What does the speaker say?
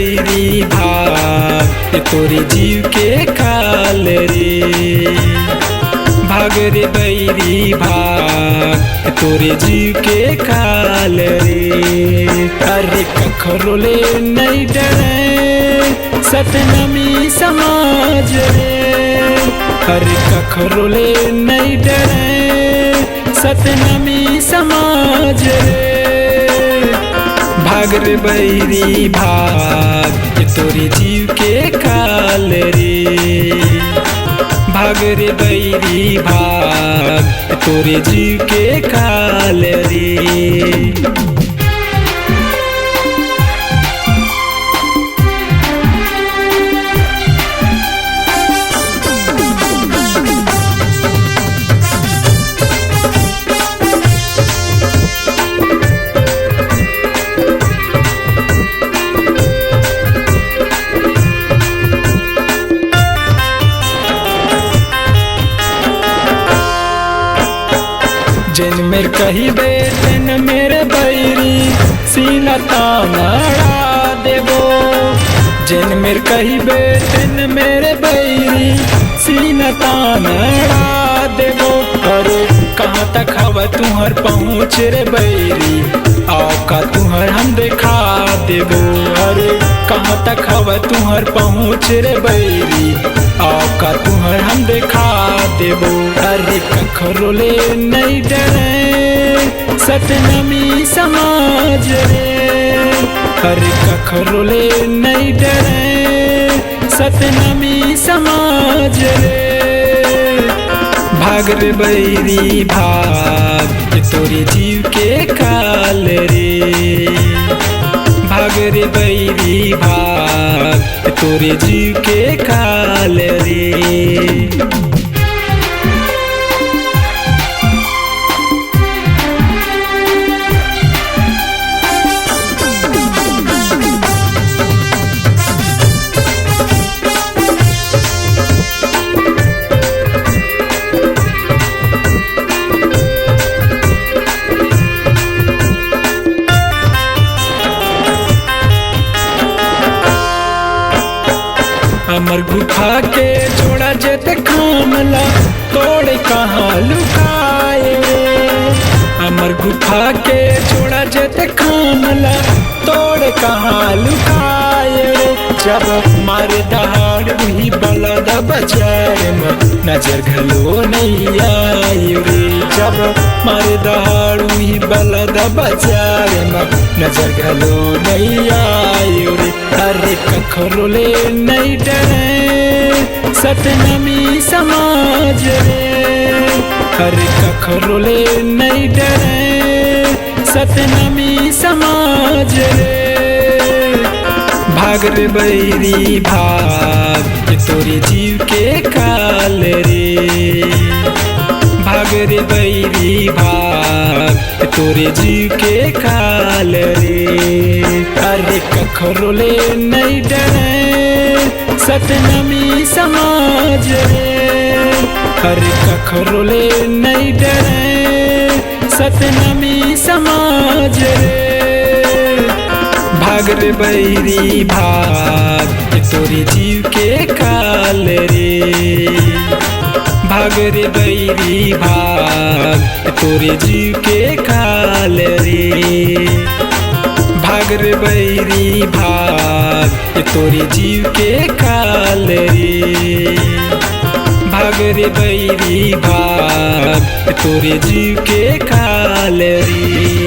बैरी भाग तोरे जीव के काल रे। भाग रे बैरी भाग तोरे जीव के काल रे। अरे कखरो ले नहीं डरे सतनमी समाज रे। अरे कखरो ले नहीं डरे सतनमी समाज रे। भाग रे बैरी भाग तोरे जीव के काल रे। भाग रे बैरी भाग तोरे जीव के काल रे। जिन मेर कही बेटन मेरे बैरी सीना तानड़ा देवो। जिन मेर कही बेटन मेरे बैरी सीना तानड़ा देवो। अरे कहाँ तक हवा तुहर पहुँच रे बैरी औका तुहर हम देखा देवो। अरे कहाँ तक हवा तुहर पहुँच रे बैरी औका तुहर हम देखा देवो। अरे कखरो ले नहीं डरे सतनमी समाज रे। अरे कखरो ले नहीं डरे सतनमी समाज रे। भाग रे बैरी भाग तोरे जीव के काल रे। भाग रे बैरी भाग तोरे जीव के काल रे। अमर गुफा के छोड़ा जेते खामला तोड़े कहाँ लुकाए। अमर गुफा के छोड़ा जेते खामला तोड़े कहाँ लुकाए। जब मारे दहाड़ वही बलद बाजार में नजर घलो नहीं आई रे। जब मारे दहाड़ वही बलद बाजार में नजर घलो नहीं आई रे। अरे कखरो ले नहीं डरे सतनमी समाज रे। अरे कखरो ले नहीं डरे सतनमी समाज रे। भाग रे बैरी भाग तोरे जीव के काल रे। भाग रे बैरी भाग तोरे जीव के काल रे। अरे कखरो ले नहीं डरे सतनमी समाज रे। अरे कखरो ले नहीं डरे सतनमी समाज रे। भाग रे बैरी भाग तोरे जीव के काल रे। भाग रे बैरी भाग तोरे जीव के काल रे। भाग रे बैरी भाग तोरे जीव के काल रे। भाग रे बैरी भाग तोरे जीव के काल रे।